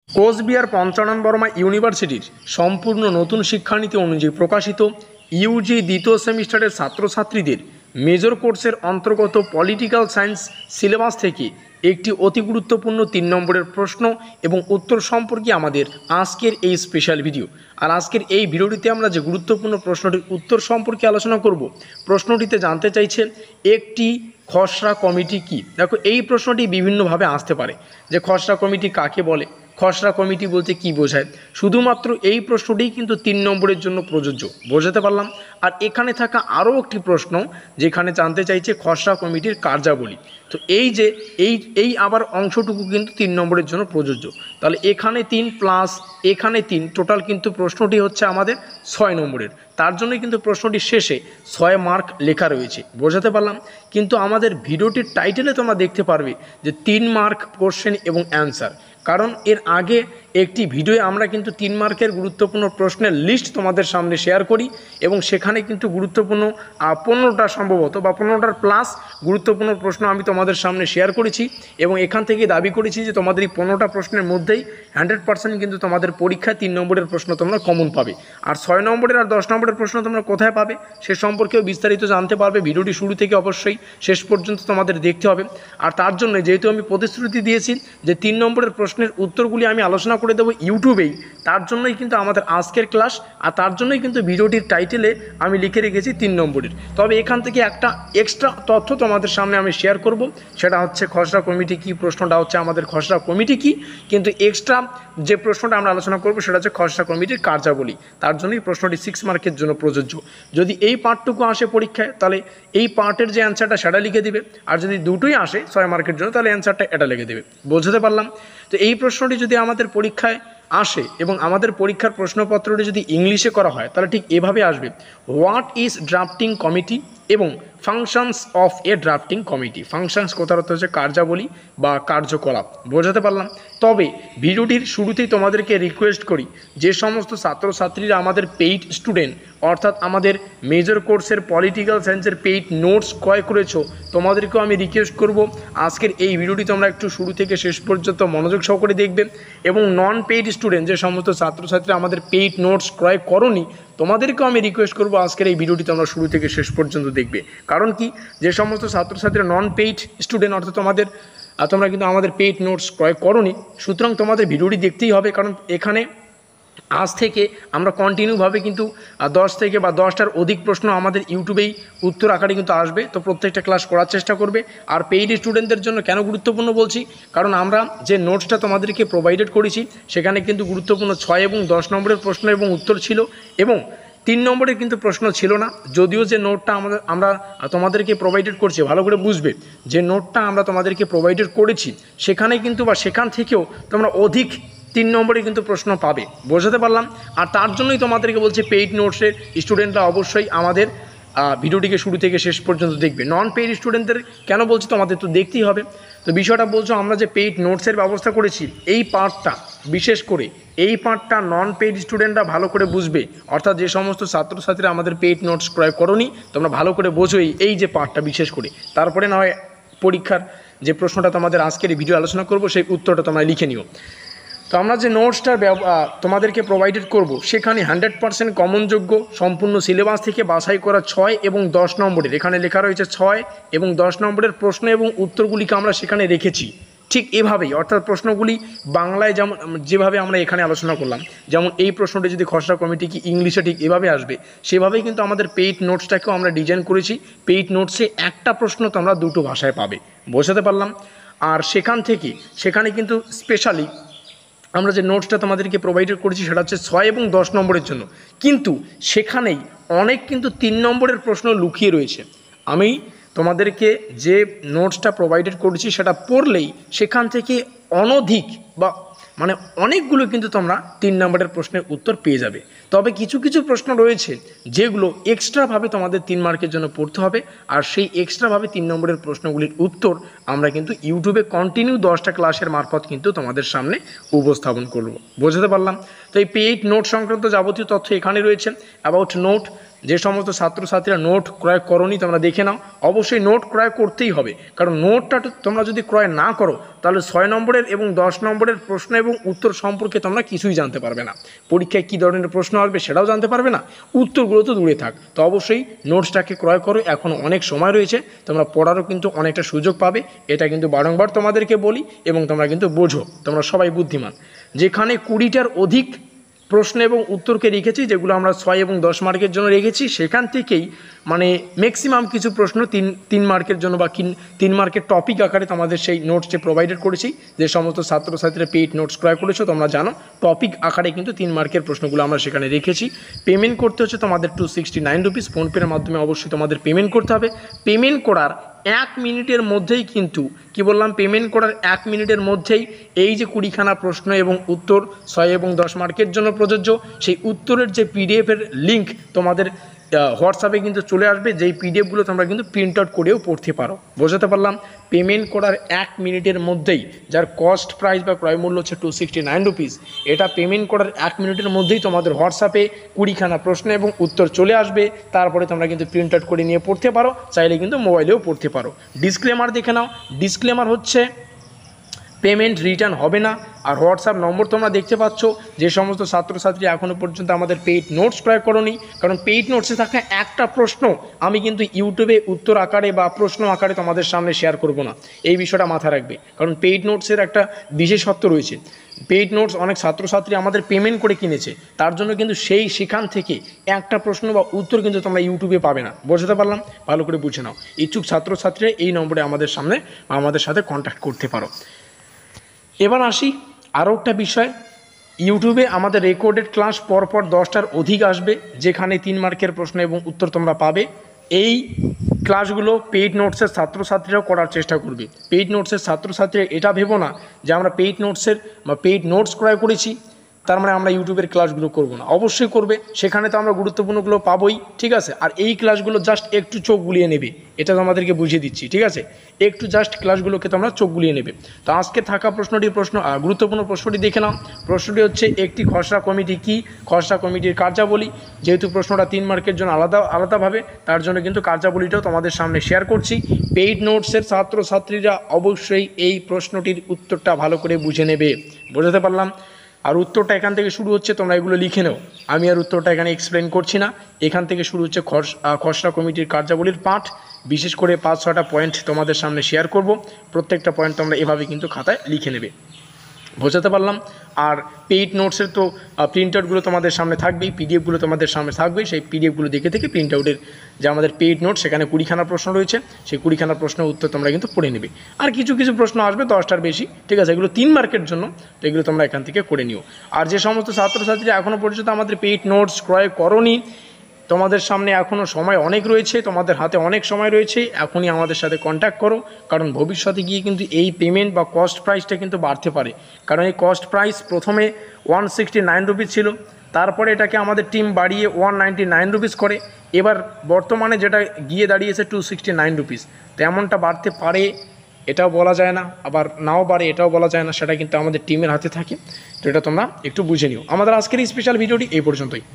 কোচবিহার পঞ্চানন বর্মা ইউনিভার্সিটির সম্পূর্ণ নতুন শিক্ষানীতি অনুযায়ী প্রকাশিত ইউজি দ্বিতীয় সেমিস্টারের ছাত্রছাত্রীদের মেজর কোর্সের অন্তর্গত পলিটিক্যাল সায়েন্স সিলেবাস থেকে একটি অতি গুরুত্বপূর্ণ 3 নম্বরের প্রশ্ন এবং উত্তর সম্পর্কে আমাদের আজকের এই স্পেশাল ভিডিও। আর আজকের এই ভিডিওটিতে আমরা যে গুরুত্বপূর্ণ প্রশ্নটির উত্তর সম্পর্কে আলোচনা করব। প্রশ্নটিতে জানতে চাইছে একটি খসড়া কমিটি কি। দেখো, এই প্রশ্নটি বিভিন্নভাবে আসতে পারে যে খসড়া কমিটি কাকে বলে, খসড়া কমিটি বলতে কি বোঝায়। শুধুমাত্র এই প্রশ্নটিই কিন্তু 3 নম্বরের জন্য প্রযোজ্য, বোঝাতে পারলাম। আর এখানে থাকা আরও একটি প্রশ্ন যেখানে জানতে চাইছে খসড়া কমিটির কার্যাবলী। তো এই যে এই আবার অংশটুকু কিন্তু 3 নম্বরের জন্য প্রযোজ্য। তাহলে এখানে 3 প্লাস এখানে 3, টোটাল কিন্তু প্রশ্নটি হচ্ছে আমাদের 6 নম্বরের। তার জন্যই কিন্তু প্রশ্নটি শেষে 6 মার্ক লেখা রয়েছে, বোঝাতে পারলাম। কিন্তু আমাদের ভিডিওটির টাইটেলে তোমরা দেখতে পারবে যে 3 মার্ক কোশ্চেন এবং অ্যান্সার। কারণ এর আগে একটি ভিডিওয়ে আমরা কিন্তু 3 মার্কের গুরুত্বপূর্ণ প্রশ্নের লিস্ট তোমাদের সামনে শেয়ার করি এবং সেখানে কিন্তু গুরুত্বপূর্ণ 15টা সম্ভবত বা 15টার প্লাস গুরুত্বপূর্ণ প্রশ্ন আমি তোমাদের সামনে শেয়ার করেছি এবং এখান থেকে দাবি করেছি যে তোমাদের এই 15টা প্রশ্নের মধ্যেই 100% কিন্তু তোমাদের পরীক্ষায় 3 নম্বরের প্রশ্ন তোমরা কমন পাবে। আর 6 নম্বরের আর 10 নম্বরের প্রশ্ন তোমরা কোথায় পাবে সে সম্পর্কেও বিস্তারিত জানতে পারবে। ভিডিওটি শুরু থেকে অবশ্যই শেষ পর্যন্ত তোমাদের দেখতে হবে। আর তার জন্য যেহেতু আমি প্রতিশ্রুতি দিয়েছি যে 3 নম্বরের প্রশ্নের উত্তরগুলি আমি আলোচনা করে দেবো ইউটিউবেই, তার জন্যই কিন্তু আমাদের আজকের ক্লাস। আর তার জন্যই কিন্তু ভিডিওটির টাইটেলে আমি লিখে রেখেছি 3 নম্বরের। তবে এখান থেকে একটা এক্সট্রা তথ্য তোমাদের সামনে আমি শেয়ার করব, সেটা হচ্ছে খসড়া কমিটি কি। প্রশ্নটা হচ্ছে আমাদের খসড়া কমিটি কি, কিন্তু এক্সট্রা যে প্রশ্নটা আমরা আলোচনা করব সেটা হচ্ছে খসড়া কমিটির কার্যাবলী। তার জন্যই প্রশ্নটি 6 মার্কের জন্য প্রযোজ্য। যদি এই পার্টটুকু আসে পরীক্ষায় তাহলে এই পার্টের যে অ্যান্সারটা সেটা লিখে দিবে, আর যদি দুটোই আসে 6 মার্কের জন্য তাহলে অ্যান্সারটা এটা লিখে দেবে, বোঝাতে পারলাম। তো এই প্রশ্নটি যদি আমাদের পরীক্ষায় আসে এবং আমাদের পরীক্ষার প্রশ্নপত্রটি যদি ইংলিশে করা হয় তাহলে ঠিক এভাবে আসবে: হোয়াট ইজ ড্রাফটিং কমিটি এবং functions of A drafting committee. Functions কথার অর্থ হচ্ছে কার্যাবলী বা কার্যকলাপ, বোঝাতে পারলাম। তবে ভিডিওটির শুরুতেই তোমাদেরকে রিকোয়েস্ট করি, যে সমস্ত ছাত্রছাত্রীরা আমাদের পেইড স্টুডেন্ট অর্থাৎ আমাদের মেজর কোর্সের পলিটিক্যাল সায়েন্সের পেইড নোটস ক্রয় করেছো, তোমাদেরকেও আমি রিকোয়েস্ট করব আজকের এই ভিডিওটি তোমরা একটু শুরু থেকে শেষ পর্যন্ত মনোযোগ সহকারে দেখবে। এবং নন পেইড স্টুডেন্ট যে সমস্ত ছাত্রছাত্রীরা আমাদের পেইড নোটস ক্রয় করোনি, তোমাদেরকেও আমি রিকোয়েস্ট করবো আজকের এই ভিডিওটি তোমরা শুরু থেকে শেষ পর্যন্ত দেখবে। কারণ কি, যে সমস্ত ছাত্রছাত্রীরা নন পেইড স্টুডেন্ট অর্থাৎ তোমরা কিন্তু আমাদের পেইড নোটস ক্রয় করোনি, সুতরাং তোমাদের ভিডিওটি দেখতেই হবে। কারণ এখানে আজ থেকে আমরা কন্টিনিউভাবে কিন্তু 10 থেকে বা 10টার অধিক প্রশ্ন আমাদের ইউটিউবেই উত্তর আকারে কিন্তু আসবে। তো প্রত্যেকটা ক্লাস করার চেষ্টা করবে। আর পেইড স্টুডেন্টদের জন্য কেন গুরুত্বপূর্ণ বলছি, কারণ আমরা যে নোটসটা তোমাদেরকে প্রোভাইডেড করেছি সেখানে কিন্তু গুরুত্বপূর্ণ 6 এবং 10 নম্বরের প্রশ্ন এবং উত্তর ছিল এবং 3 নম্বরের কিন্তু প্রশ্ন ছিল না। যদিও যে নোটটা আমরা তোমাদেরকে প্রোভাইডেড করছি, ভালো করে বুঝবে, যে নোটটা আমরা তোমাদেরকে প্রোভাইডেড করেছি সেখানে কিন্তু বা সেখান থেকেও তোমরা অধিক 3 নম্বরে কিন্তু প্রশ্ন পাবে, বোঝাতে পারলাম। আর তার জন্যই তোমাদেরকে বলছি পেইড নোটসের স্টুডেন্টরা অবশ্যই আমাদের ভিডিওটিকে শুরু থেকে শেষ পর্যন্ত দেখবে। নন পেইড স্টুডেন্টদের কেন বলছি, তোমাদের তো দেখতেই হবে। তো বিষয়টা বলছো, আমরা যে পেইড নোটসের ব্যবস্থা করেছি এই পার্টটা, বিশেষ করে এই পার্টটা নন পেইড স্টুডেন্টরা ভালো করে বুঝবে। অর্থাৎ যে সমস্ত ছাত্রছাত্রীরা আমাদের পেইড নোটস ক্রয় করোনি, তোমরা ভালো করে বোঝো এই যে পার্টটা বিশেষ করে। তারপরে না হয় পরীক্ষার যে প্রশ্নটা তোমাদের আজকের এই ভিডিও আলোচনা করব সেই উত্তরটা তোমরা লিখে নিও। তো আমরা যে নোটসটা তোমাদেরকে প্রোভাইডেড করব সেখানে 100% কমনযোগ্য সম্পূর্ণ সিলেবাস থেকে বাছাই করা 6 এবং 10 নম্বরের, এখানে লেখা রয়েছে 6 এবং 10 নম্বরের প্রশ্ন এবং উত্তরগুলিকে আমরা সেখানে রেখেছি ঠিক এভাবেই। অর্থাৎ প্রশ্নগুলি বাংলায় যেভাবে আমরা এখানে আলোচনা করলাম, যেমন এই প্রশ্নটি যদি খসড়া কমিটি কি ইংলিশে ঠিক এভাবে আসবে, সেভাবেই কিন্তু আমাদের পেইড নোটসটাকেও আমরা ডিজাইন করেছি। পেইড নোটসে একটা প্রশ্ন তোমরা দুটো ভাষায় পাবে, বোঝাতে পারলাম। আর সেখানে কিন্তু স্পেশালি আমরা যে নোটসটা তোমাদেরকে প্রোভাইডেড করেছি সেটা হচ্ছে 6 এবং 10 নম্বরের জন্য, কিন্তু সেখানেই অনেক কিন্তু 3 নম্বরের প্রশ্ন লুকিয়ে রয়েছে। আমি তোমাদেরকে যে নোটসটা প্রোভাইডেড করেছি সেটা পড়লেই সেখান থেকে অনধিক বা অনেকগুলো কিন্তু তোমরা 3 নম্বরের প্রশ্নের উত্তর পেয়ে যাবে। তবে কিছু কিছু প্রশ্ন রয়েছে যেগুলো এক্সট্রাভাবে তোমাদের 3 মার্কের জন্য পড়তে হবে, আর সেই এক্সট্রাভাবে 3 নম্বরের প্রশ্নগুলির উত্তর আমরা কিন্তু ইউটিউবে কন্টিনিউ 10টা ক্লাসের মারফত কিন্তু তোমাদের সামনে উপস্থাপন করব, বোঝাতে পারলাম। তো এই পেইড নোট সংক্রান্ত যাবতীয় তথ্য এখানে রয়েছে। অ্যাবাউট নোট যে সমস্ত ছাত্রছাত্রীরা নোট ক্রয় করনি তোমরা দেখে নাও, অবশ্যই নোট ক্রয় করতেই হবে, কারণ নোটটা তোমরা যদি ক্রয় না করো তাহলে 6 নম্বরের এবং 10 নম্বরের প্রশ্ন এবং উত্তর সম্পর্কে তোমরা কিছুই জানতে পারবে না। পরীক্ষায় কী ধরনের প্রশ্ন আসবে সেটাও জানতে পারবে না, উত্তরগুলো তো দূরে থাক। তো অবশ্যই নোটসটাকে ক্রয় করো, এখনও অনেক সময় রয়েছে, তোমরা পড়ারও কিন্তু অনেকটা সুযোগ পাবে। এটা কিন্তু বারংবার তোমাদেরকে বলি এবং তোমরা কিন্তু বোঝো, তোমরা সবাই বুদ্ধিমান। যেখানে 20টার অধিক প্রশ্ন এবং উত্তরকে রেখেছি, যেগুলো আমরা 6 এবং 10 মার্কের জন্য রেখেছি, সেখান থেকেই মানে ম্যাক্সিমাম কিছু প্রশ্ন 3 মার্কের জন্য বা 3 মার্কের টপিক আকারে তোমাদের সেই নোটসে প্রোভাইডেড করেছি। যে সমস্ত ছাত্রছাত্রীরা পেইড নোটস ক্রয় করেছো তোমরা জানো টপিক আকারে কিন্তু 3 মার্কের প্রশ্নগুলো আমরা সেখানে রেখেছি। পেমেন্ট করতে হচ্ছে তোমাদের 269 রুপিস, ফোনপের মাধ্যমে অবশ্যই তোমাদের পেমেন্ট করতে হবে। পেমেন্ট করার 1 মিনিটের মধ্যেই কিন্তু কি বললাম, পেমেন্ট করার 1 মিনিটের মধ্যেই এই যে 20খানা প্রশ্ন এবং উত্তর 6 এবং 10 মার্কের জন্য প্রযোজ্য, সেই উত্তরের যে পিডিএফের লিঙ্ক তোমাদের হোয়াটসঅ্যাপে কিন্তু চলে আসবে, যেই পিডিএফগুলো তোমরা কিন্তু প্রিন্ট আউট করেও পড়তে পারো। বোঝাতে পারলাম? পেমেন্ট করার 1 মিনিটের মধ্যেই, যার কস্ট প্রাইস বা ক্রয় মূল্য হচ্ছে 269 রুপিস, এটা পেমেন্ট করার 1 মিনিটের মধ্যেই তোমাদের হোয়াটসঅ্যাপে 20খানা প্রশ্ন এবং উত্তর চলে আসবে। তারপরে তোমরা কিন্তু প্রিন্ট আউট করে নিয়ে পড়তে পারো, চাইলে কিন্তু মোবাইলেও পড়তে পারো। ডিসক্লেমার দেখে নাও। ডিসক্লেমার হচ্ছে পেমেন্ট রিটার্ন হবে না। আর হোয়াটসঅ্যাপ নম্বর তোমরা দেখতে পাচ্ছ। যে সমস্ত ছাত্রছাত্রী এখনও পর্যন্ত আমাদের পেইড নোটস ক্রয় করোনি, কারণ পেইড নোটসে থাকা একটা প্রশ্ন আমি কিন্তু ইউটিউবে উত্তর আকারে বা প্রশ্ন আকারে তোমাদের সামনে শেয়ার করব না, এই বিষয়টা মাথায় রাখবে। কারণ পেইড নোটসের একটা বিশেষত্ব রয়েছে। পেইড নোটস অনেক ছাত্রছাত্রী আমাদের পেমেন্ট করে কিনেছে, তার জন্য কিন্তু সেখান থেকে একটা প্রশ্ন বা উত্তর কিন্তু তোমরা ইউটিউবে পাবে না। বোঝাতে পারলাম? ভালো করে বুঝে নাও। ইচ্ছুক ছাত্রছাত্রীরা এই নম্বরে আমাদের সাথে কন্ট্যাক্ট করতে পারো। এবার আসি আরও একটা বিষয়। ইউটিউবে আমাদের রেকর্ডেড ক্লাস পরপর 10টার অধিক আসবে, যেখানে 3 মার্কের প্রশ্ন এবং উত্তর তোমরা পাবে। এই ক্লাসগুলো পেইড নোটসের ছাত্রছাত্রীরাও করার চেষ্টা করবে। পেইড নোটসের ছাত্রছাত্রীরা এটা ভেবো না যে আমরা পেইড নোটস ক্রয় করেছি, তার মানে আমরা ইউটিউবের ক্লাসগুলো করব না। অবশ্যই করবে, সেখানে তো আমরা গুরুত্বপূর্ণগুলো পাবোই, ঠিক আছে। আর এই ক্লাসগুলো জাস্ট একটু চোখ বুলিয়ে নেবে, এটা তোমাদেরকে বুঝিয়ে দিচ্ছি, ঠিক আছে। একটু জাস্ট ক্লাসগুলোকে তোমরা চোখ বুলিয়ে নেবে। তো আজকে থাকা গুরুত্বপূর্ণ প্রশ্নটি দেখে নাও। প্রশ্নটি হচ্ছে, একটি খসড়া কমিটি কি? খসড়া কমিটির কার্যাবলী। যেহেতু প্রশ্নটা 3 মার্কের জন্য আলাদাভাবে, তার জন্য কিন্তু কার্যাবলীটাও তোমাদের সামনে শেয়ার করছি। পেইড নোটসের ছাত্রছাত্রীরা অবশ্যই এই প্রশ্নটির উত্তরটা ভালো করে বুঝে নেবে। বোঝাতে পারলাম? আর উত্তরটা এখান থেকে শুরু হচ্ছে, তোমরা এগুলো লিখে নাও। আমি আর উত্তরটা এখানে এক্সপ্লেন করছি না। এখান থেকে শুরু হচ্ছে খসড়া কমিটির কার্যাবলীর পাঠ। বিশেষ করে 5-6টা পয়েন্ট তোমাদের সামনে শেয়ার করব। প্রত্যেকটা পয়েন্ট তোমরা এভাবে কিন্তু খাতায় লিখে নেবে। বোঝাতে পারলাম? আর পেইড নোটসের তো প্রিন্ট আউটগুলো তোমাদের সামনে থাকবেই, পিডিএফগুলো তোমাদের সামনে থাকবেই। সেই পিডিএফগুলো দেখে প্রিন্ট আউটের যে আমাদের পেইড নোট, সেখানে 20খানা প্রশ্ন রয়েছে, সেই 20খানা প্রশ্নের উত্তর তোমরা কিন্তু পড়ে নেবে। আর কিছু প্রশ্ন আসবে 10টার বেশি, ঠিক আছে, এগুলো 3 মার্কের জন্য, তো এগুলো তোমরা এখান থেকে করে নিও। আর যে সমস্ত ছাত্রছাত্রীরা এখনও পর্যন্ত আমাদের পেইড নোটস ক্রয় করোনি, তোমাদের সামনে এখনও সময় অনেক রয়েছে, তোমাদের হাতে অনেক সময় রয়েছে। এখনই আমাদের সাথে কন্ট্যাক্ট করো, কারণ ভবিষ্যতে গিয়ে কিন্তু এই পেমেন্ট বা কস্ট প্রাইসটা কিন্তু বাড়তে পারে। কারণ এই কস্ট প্রাইস প্রথমে 169 রুপিস ছিল, তারপরে এটাকে আমাদের টিম বাড়িয়ে 199 রুপিস করে, এবার বর্তমানে যেটা গিয়ে দাঁড়িয়েছে 269 রুপিস। তো এমনটা বাড়তে পারে এটাও বলা যায় না, আবার নাও বাড়ে এটাও বলা যায় না, সেটা কিন্তু আমাদের টিমের হাতে থাকে। তো এটা তোমরা একটু বুঝে নিও। আমাদের আজকের এই স্পেশাল ভিডিওটি এই পর্যন্তই।